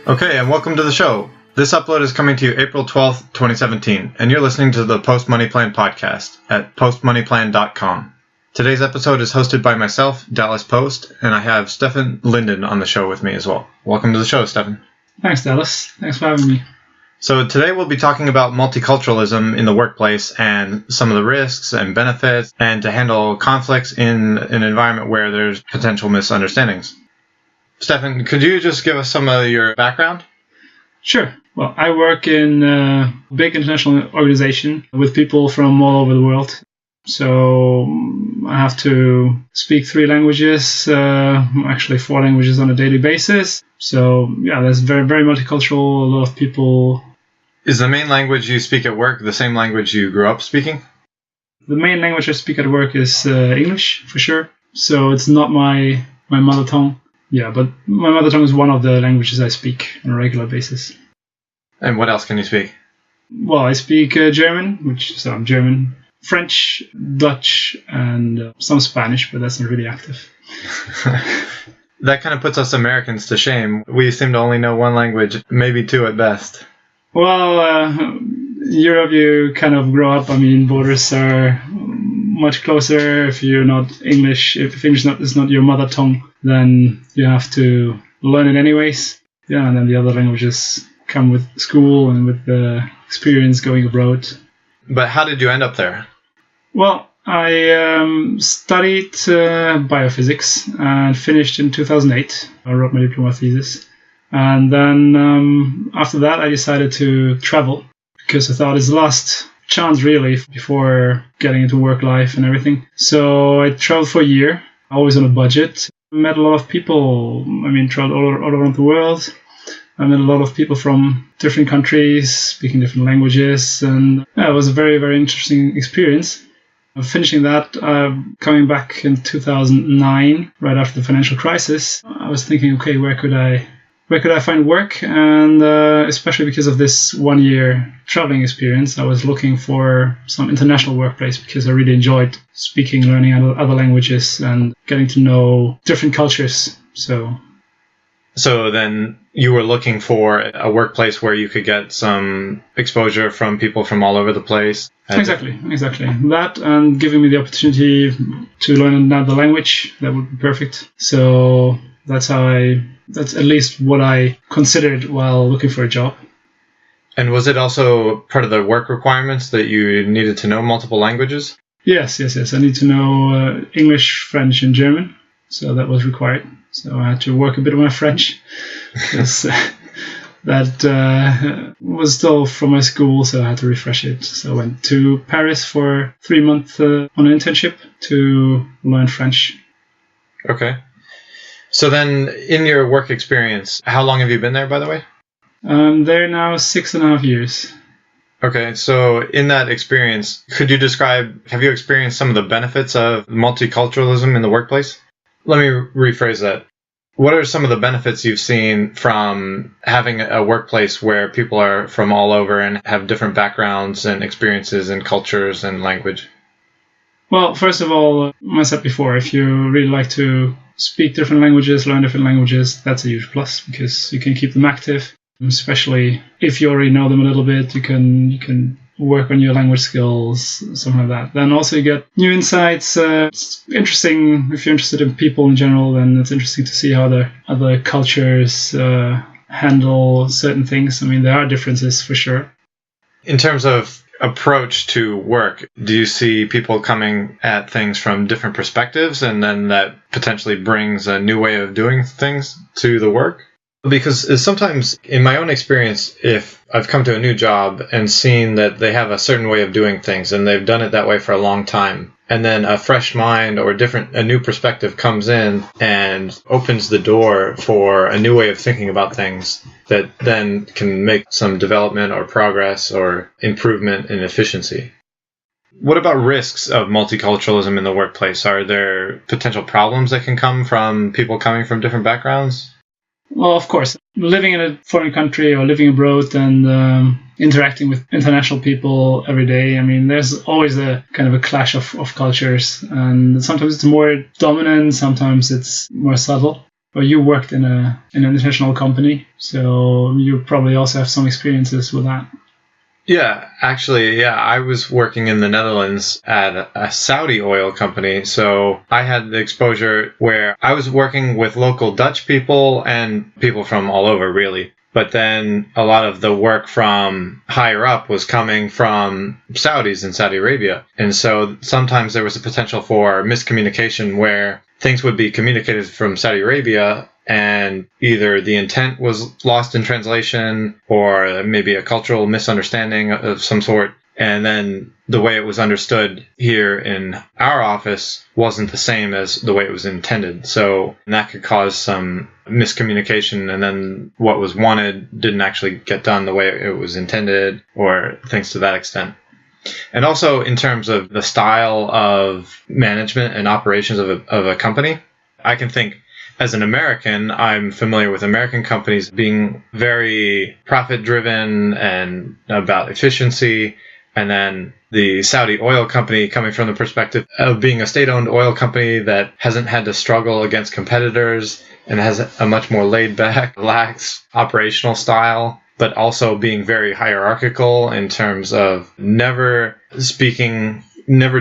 Okay, and welcome to the show. This upload is coming to you April 12th, 2017, and you're listening to the Post Money Plan podcast at postmoneyplan.com. Today's episode is hosted by myself, Dallas Post, and I have Stefan Linden on the show with me as well. Welcome to the show, Stefan. Thanks, Dallas. Thanks for having me. So today we'll be talking about multiculturalism in the workplace and some of the risks and benefits, and to handle conflicts in an environment where there's potential misunderstandings. Stefan, could you just give us some of your background? Sure. Well, I work in a big international organization with people from all over the world. So I have to speak 3 languages, actually 4 languages on a daily basis. So yeah, there's very, very multicultural, a lot of people. Is the main language you speak at work the same language you grew up speaking? The main language I speak at work is English, for sure. So it's not my mother tongue. Yeah, but my mother tongue is one of the languages I speak on a regular basis. And what else can you speak? Well, I speak German, so I'm German, French, Dutch, and some Spanish, but that's not really active. That kind of puts us Americans to shame. We seem to only know one language, maybe 2 at best. Well, Europe, you kind of grow up. I mean, borders are much closer. If you're not English, if English is not your mother tongue, then you have to learn it anyways. Yeah, and then the other languages come with school and with the experience going abroad. But how did you end up there? Well, I studied biophysics and finished in 2008. I wrote my diploma thesis. And then after that, I decided to travel because I thought it's the last chance, really, before getting into work life and everything. So I traveled for a year, always on a budget. Met a lot of people. I mean, traveled all around the world. I met a lot of people from different countries, speaking different languages, and yeah, it was a very, very interesting experience. Finishing that, coming back in 2009, right after the financial crisis, I was thinking, okay, where could I find work? And especially because of this 1-year traveling experience, I was looking for some international workplace because I really enjoyed speaking, learning other languages, and getting to know different cultures. So then you were looking for a workplace where you could get some exposure from people from all over the place? Exactly. That, and giving me the opportunity to learn another language, that would be perfect. So that's at least what I considered while looking for a job. And was it also part of the work requirements that you needed to know multiple languages? Yes. I need to know English, French, and German. So that was required. So I had to work a bit on my French. Because that was still from my school, so I had to refresh it. So I went to Paris for 3 months on an internship to learn French. Okay. So then, in your work experience, how long have you been there, by the way? I'm there now 6.5 years. Okay, so in that experience, could you describe, have you experienced some of the benefits of multiculturalism in the workplace? Let me rephrase that. What are some of the benefits you've seen from having a workplace where people are from all over and have different backgrounds and experiences and cultures and language? Well, first of all, I said before, if you really like to speak different languages, learn different languages, that's a huge plus because you can keep them active. Especially if you already know them a little bit, you can work on your language skills, something like that. Then also you get new insights. It's interesting if you're interested in people in general. Then it's interesting to see how the other cultures handle certain things. I mean, there are differences for sure. In terms of approach to work, do you see people coming at things from different perspectives, and then that potentially brings a new way of doing things to the work? Because sometimes, in my own experience, if I've come to a new job and seen that they have a certain way of doing things and they've done it that way for a long time, and then a fresh mind or a new perspective comes in and opens the door for a new way of thinking about things that then can make some development or progress or improvement in efficiency. What about risks of multiculturalism in the workplace? Are there potential problems that can come from people coming from different backgrounds? Well, of course, living in a foreign country or living abroad and interacting with international people every day, I mean, there's always a kind of a clash of cultures, and sometimes it's more dominant, sometimes it's more subtle. Well, you worked in an international company, so you probably also have some experiences with that. Yeah, actually, I was working in the Netherlands at a Saudi oil company. So I had the exposure where I was working with local Dutch people and people from all over, really. But then a lot of the work from higher up was coming from Saudis in Saudi Arabia. And so sometimes there was a potential for miscommunication where things would be communicated from Saudi Arabia and either the intent was lost in translation or maybe a cultural misunderstanding of some sort. And then the way it was understood here in our office wasn't the same as the way it was intended. So that could cause some miscommunication, and then what was wanted didn't actually get done the way it was intended, or things to that extent. And also in terms of the style of management and operations of a company, I can think as an American, I'm familiar with American companies being very profit-driven and about efficiency. And then the Saudi oil company coming from the perspective of being a state-owned oil company that hasn't had to struggle against competitors and has a much more laid-back, lax operational style, but also being very hierarchical in terms of never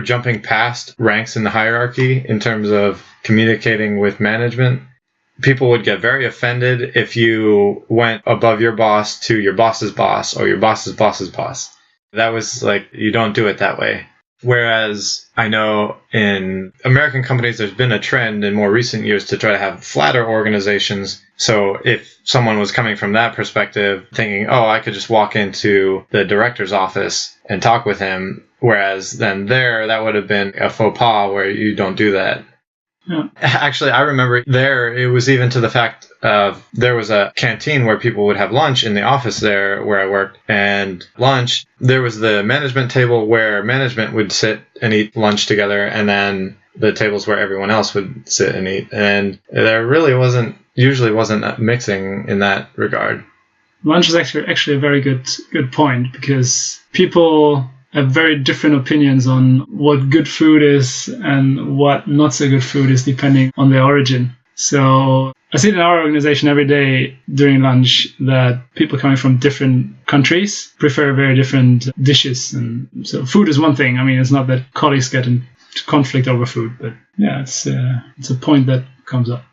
jumping past ranks in the hierarchy in terms of communicating with management. People would get very offended if you went above your boss to your boss's boss or your boss's boss's boss. That was like, you don't do it that way. Whereas I know in American companies, there's been a trend in more recent years to try to have flatter organizations. So if someone was coming from that perspective, thinking, oh, I could just walk into the director's office and talk with him. Whereas then that would have been a faux pas where you don't do that. Yeah. Actually, I remember it was even to the fact of there was a canteen where people would have lunch in the office there where I worked. And lunch, there was the management table where management would sit and eat lunch together, and then the tables where everyone else would sit and eat. And there really usually wasn't mixing in that regard. Lunch is actually a very good point, because people have very different opinions on what good food is and what not so good food is, depending on their origin. So I see it in our organization every day during lunch that people coming from different countries prefer very different dishes. And so food is one thing. I mean, it's not that colleagues get into conflict over food, but yeah, it's a point that comes up.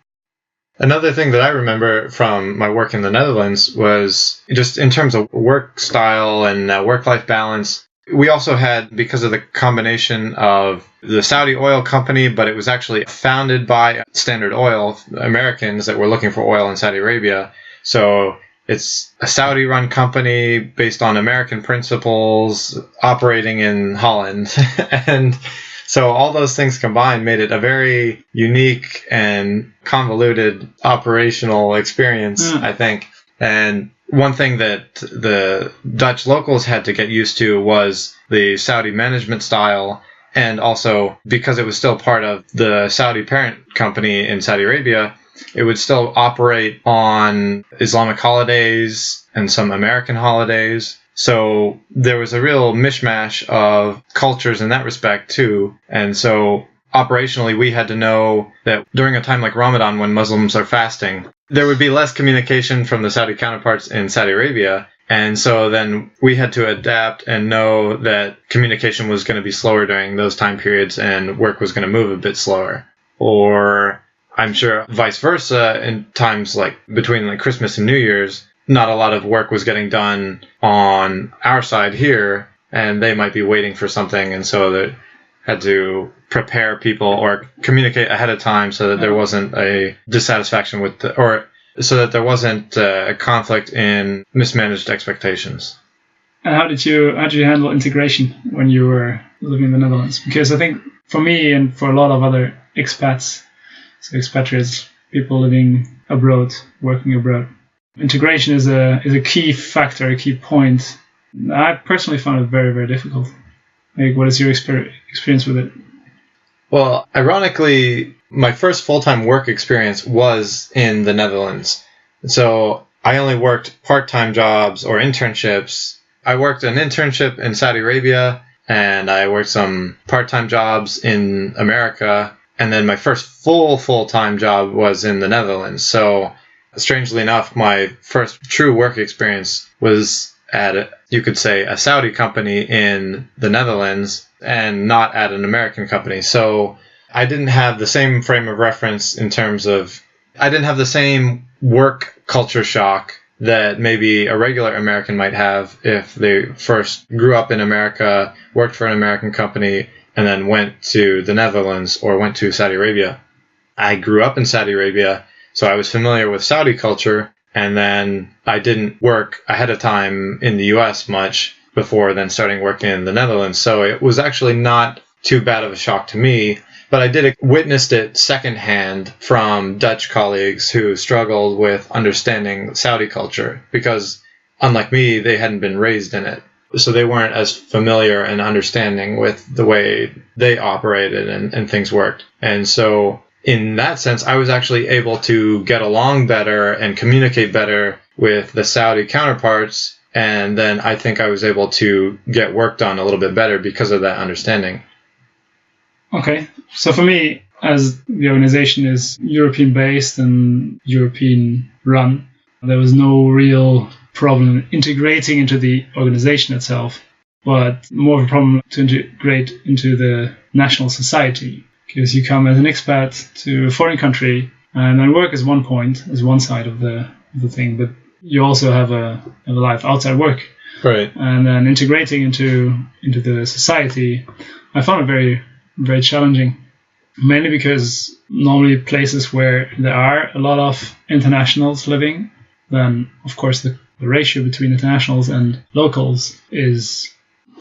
Another thing that I remember from my work in the Netherlands was just in terms of work style and work-life balance. We also had, because of the combination of the Saudi oil company, but it was actually founded by Standard Oil, Americans that were looking for oil in Saudi Arabia. So it's a Saudi-run company based on American principles, operating in Holland. And so all those things combined made it a very unique and convoluted operational experience, I think. And one thing that the Dutch locals had to get used to was the Saudi management style, and also because it was still part of the Saudi parent company in Saudi Arabia, it would still operate on Islamic holidays and some American holidays. So there was a real mishmash of cultures in that respect too. And so operationally, we had to know that during a time like Ramadan, when Muslims are fasting, there would be less communication from the Saudi counterparts in Saudi Arabia. And so then we had to adapt and know that communication was going to be slower during those time periods and work was going to move a bit slower. Or I'm sure vice versa, in times like between like Christmas and New Year's, not a lot of work was getting done on our side here, and they might be waiting for something. And so they had to prepare people or communicate ahead of time so that there wasn't a dissatisfaction with or so that there wasn't a conflict in mismanaged expectations. And how did you handle integration when you were living in the Netherlands? Because I think for me and for a lot of other expats, so expatriates, people living abroad, working abroad, integration is a key factor, a key point. I personally found it very, very difficult. Like, what is your experience with it? Well, ironically, my first full-time work experience was in the Netherlands. So I only worked part-time jobs or internships. I worked an internship in Saudi Arabia, and I worked some part-time jobs in America. And then my first full-time job was in the Netherlands. So strangely enough, my first true work experience was at, you could say, a Saudi company in the Netherlands and not at an American company. So I didn't have the same frame of reference in terms of, I didn't have the same work culture shock that maybe a regular American might have if they first grew up in America, worked for an American company, and then went to the Netherlands or went to Saudi Arabia. I grew up in Saudi Arabia, so I was familiar with Saudi culture, and then I didn't work ahead of time in the US much before then starting working in the Netherlands. So it was actually not too bad of a shock to me, but I did witnessed it secondhand from Dutch colleagues who struggled with understanding Saudi culture because, unlike me, they hadn't been raised in it. So they weren't as familiar and understanding with the way they operated and things worked. And so in that sense, I was actually able to get along better and communicate better with the Saudi counterparts. And then I think I was able to get work done a little bit better because of that understanding. Okay. So for me, as the organization is European-based and European-run, there was no real problem integrating into the organization itself, but more of a problem to integrate into the national society. Because you come as an expat to a foreign country, and then work is one point, is one side of the thing, but you also have a life outside work. Right. And then integrating into the society, I found it very, very challenging. Mainly because normally places where there are a lot of internationals living, then of course the ratio between internationals and locals is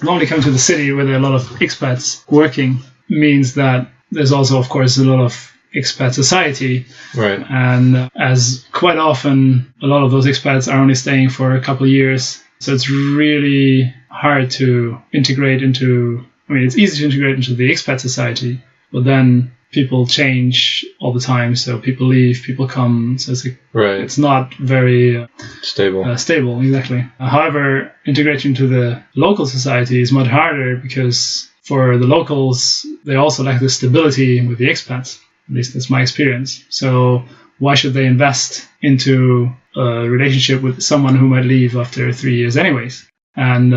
normally coming to the city where there are a lot of expats working means that there's also, of course, a lot of expat society. Right. And as quite often, a lot of those expats are only staying for a couple of years. So it's really hard to integrate into, it's easy to integrate into the expat society, but then people change all the time. So people leave, people come. So it's not very stable. Stable, exactly. However, integrating into the local society is much harder because for the locals, they also lack the stability with the expats. At least that's my experience. So why should they invest into a relationship with someone who might leave after 3 years anyways? And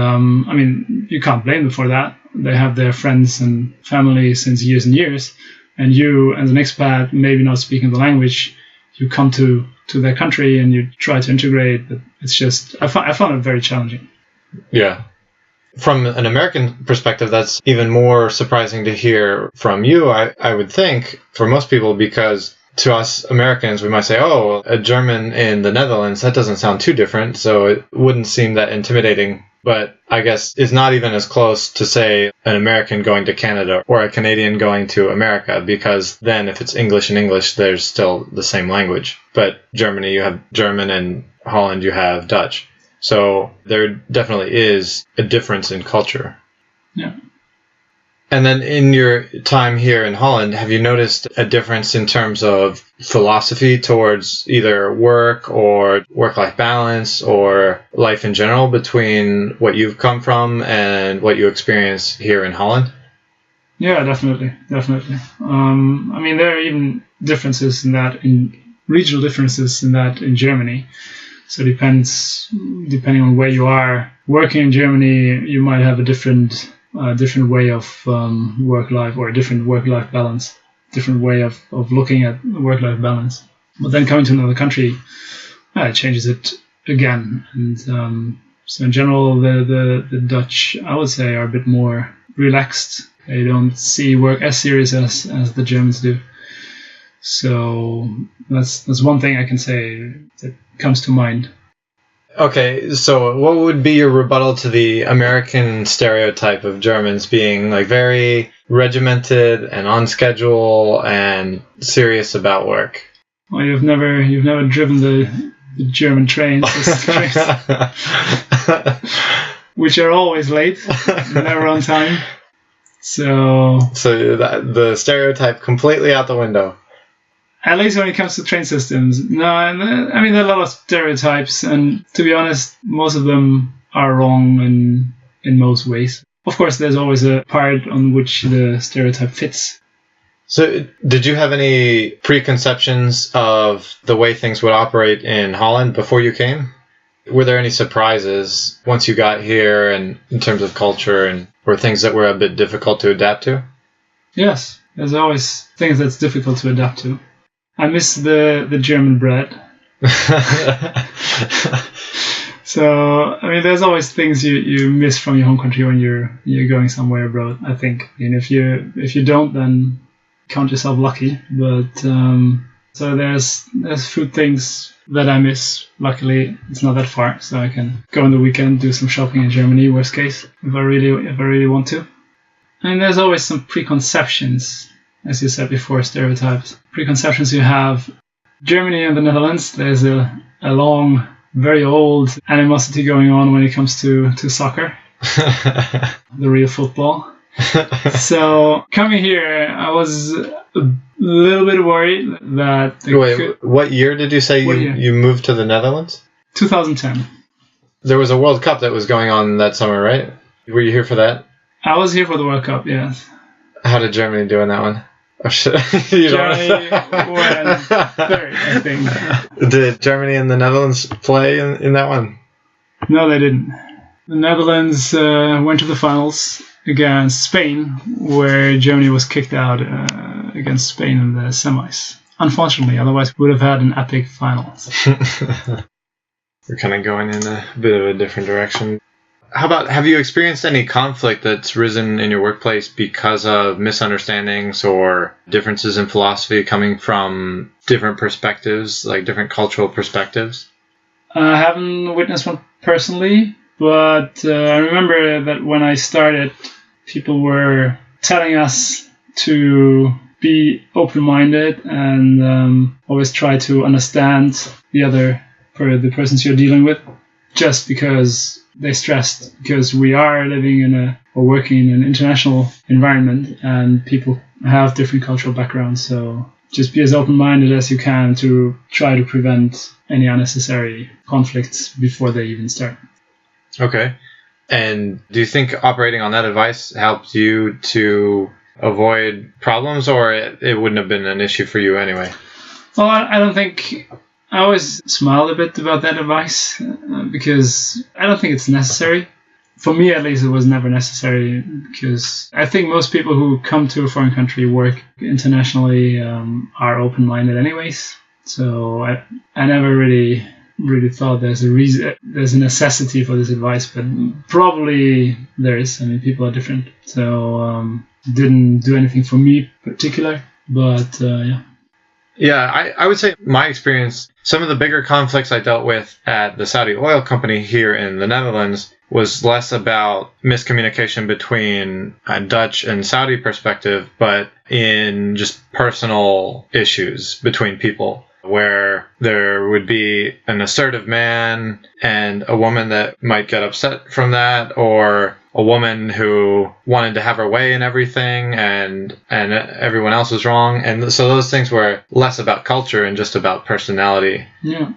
you can't blame them for that. They have their friends and family since years and years. And you, as an expat, maybe not speaking the language, you come to their country and you try to integrate. But it's just, I found it very challenging. Yeah. From an American perspective, that's even more surprising to hear from you, I would think, for most people, because to us Americans, we might say, oh, a German in the Netherlands, that doesn't sound too different, so it wouldn't seem that intimidating. But I guess it's not even as close to, say, an American going to Canada or a Canadian going to America, because then if it's English and English, there's still the same language. But Germany, you have German, and Holland, you have Dutch. So there definitely is a difference in culture. Yeah. And then in your time here in Holland, have you noticed a difference in terms of philosophy towards either work or work-life balance or life in general between what you've come from and what you experience here in Holland? Yeah, definitely. There are even differences in that, regional differences in that in Germany. So it depends, depending on where you are. Working in Germany, you might have a different way of work-life, or a different work-life balance, different way of looking at work-life balance. But then coming to another country, it changes it again. And so in general, the Dutch, I would say, are a bit more relaxed. They don't see work as serious as the Germans do. So that's one thing I can say that comes to mind. Okay, so what would be your rebuttal to the American stereotype of Germans being like very regimented and on schedule and serious about work? Well, you've never driven the German trains, which are always late, never on time. So the stereotype completely out the window. At least when it comes to train systems. No, there are a lot of stereotypes, and to be honest, most of them are wrong in most ways. Of course, there's always a part on which the stereotype fits. So did you have any preconceptions of the way things would operate in Holland before you came? Were there any surprises once you got here and in terms of culture, and were things that were a bit difficult to adapt to? Yes, there's always things that's difficult to adapt to. I miss the German bread. So, I mean, there's always things you miss from your home country when you're going somewhere abroad, I think. I mean, if you don't, then count yourself lucky. But so there's food things that I miss. Luckily, it's not that far, so I can go on the weekend, do some shopping in Germany, worst case, if I really want to. And there's always some preconceptions, as you said before, stereotypes. Preconceptions you have. Germany and the Netherlands, there's a long, very old animosity going on when it comes to soccer, the real football. So coming here, I was a little bit worried that... Wait, what year did you say you moved to the Netherlands? 2010. There was a World Cup that was going on that summer, right? Were you here for that? I was here for the World Cup, yes. How did Germany do in that one? Oh, shit. Germany went third, I think. Did Germany and the Netherlands play in that one? No, they didn't. The Netherlands went to the finals against Spain, where Germany was kicked out against Spain in the semis. Unfortunately, otherwise we would have had an epic final. We're kind of going in a bit of a different direction. How about, have you experienced any conflict that's risen in your workplace because of misunderstandings or differences in philosophy coming from different perspectives, like different cultural perspectives? I haven't witnessed one personally, but I remember that when I started, people were telling us to be open-minded and always try to understand the other, for the persons you're dealing with, just because they stressed, because we are living or working in an international environment and people have different cultural backgrounds. So just be as open-minded as you can to try to prevent any unnecessary conflicts before they even start. Okay. And do you think operating on that advice helped you to avoid problems, or it wouldn't have been an issue for you anyway? Well, I don't think... I always smiled a bit about that advice because I don't think it's necessary. For me, at least, it was never necessary because I think most people who come to a foreign country, work internationally, are open-minded anyways. So I never really thought there's a necessity for this advice, but probably there is. I mean, people are different. So didn't do anything for me particular, but yeah. Yeah, I would say my experience, some of the bigger conflicts I dealt with at the Saudi oil company here in the Netherlands was less about miscommunication between a Dutch and Saudi perspective, but in just personal issues between people, where there would be an assertive man and a woman that might get upset from that, or a woman who wanted to have her way in everything and everyone else was wrong. And so those things were less about culture and just about personality. Yeah.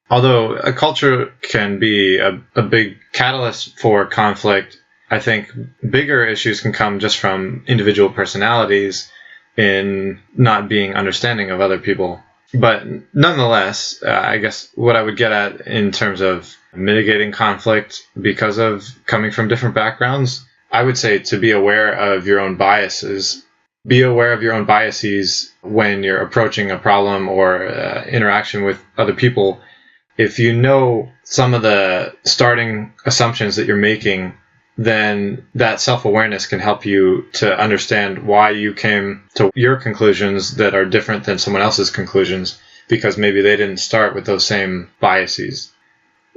Although a culture can be a big catalyst for conflict, I think bigger issues can come just from individual personalities in not being understanding of other people. But nonetheless, I guess what I would get at in terms of mitigating conflict because of coming from different backgrounds, I would say to be aware of your own biases. Be aware of your own biases when you're approaching a problem or interaction with other people. If you know some of the starting assumptions that you're making, then that self-awareness can help you to understand why you came to your conclusions that are different than someone else's conclusions, because maybe they didn't start with those same biases.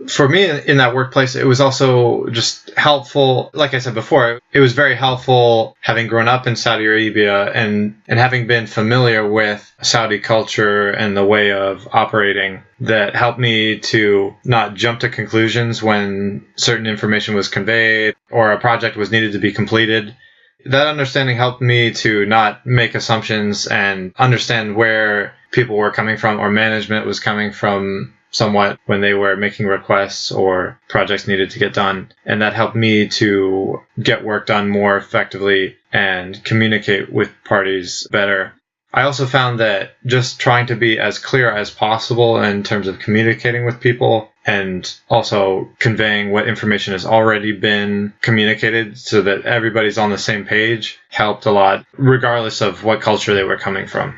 For me, in that workplace, it was also just helpful. Like I said before, it was very helpful having grown up in Saudi Arabia and having been familiar with Saudi culture and the way of operating, that helped me to not jump to conclusions when certain information was conveyed or a project was needed to be completed. That understanding helped me to not make assumptions and understand where people were coming from or management was coming from somewhat when they were making requests or projects needed to get done. And that helped me to get work done more effectively and communicate with parties better. I also found that just trying to be as clear as possible in terms of communicating with people and also conveying what information has already been communicated so that everybody's on the same page helped a lot, regardless of what culture they were coming from.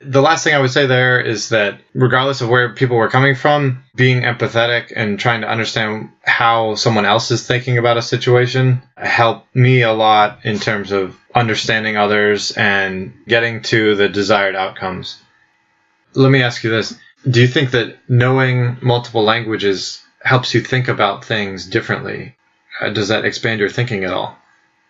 The last thing I would say there is that regardless of where people were coming from, being empathetic and trying to understand how someone else is thinking about a situation helped me a lot in terms of understanding others and getting to the desired outcomes. Let me ask you this. Do you think that knowing multiple languages helps you think about things differently? Does that expand your thinking at all?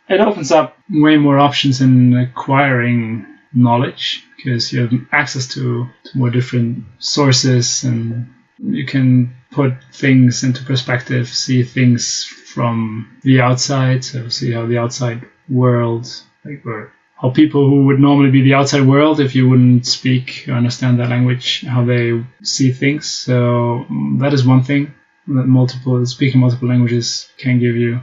It opens up way more options in acquiring knowledge because you have access to more different sources and you can put things into perspective, see things from the outside, so see how the outside world, or how people who would normally be the outside world, if you wouldn't speak or understand that language, how they see things. So that is one thing that speaking multiple languages can give you.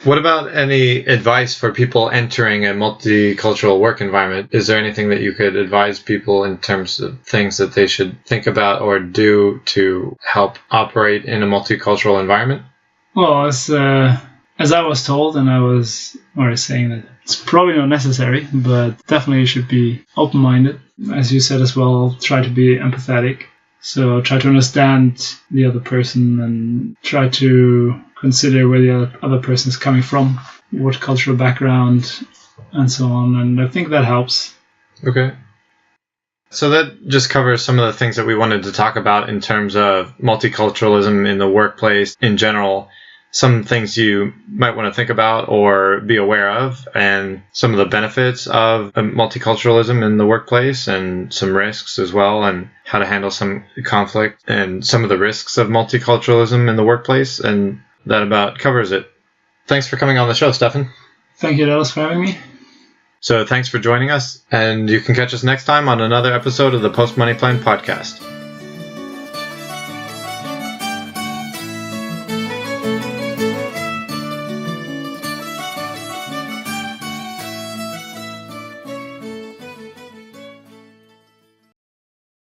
What about any advice for people entering a multicultural work environment? Is there anything that you could advise people in terms of things that they should think about or do to help operate in a multicultural environment? Well, as I was told, and I was already saying that it's probably not necessary, but definitely you should be open-minded. As you said as well, try to be empathetic. So try to understand the other person and try to consider where the other person is coming from, what cultural background, and so on. And I think that helps. Okay. So that just covers some of the things that we wanted to talk about in terms of multiculturalism in the workplace in general. Some things you might want to think about or be aware of, and some of the benefits of multiculturalism in the workplace, and some risks as well, and how to handle some conflict, and some of the risks of multiculturalism in the workplace, and that about covers it. Thanks for coming on the show, Stefan. Thank you, Dallas, for having me. So thanks for joining us, and you can catch us next time on another episode of the Post Money Plan podcast.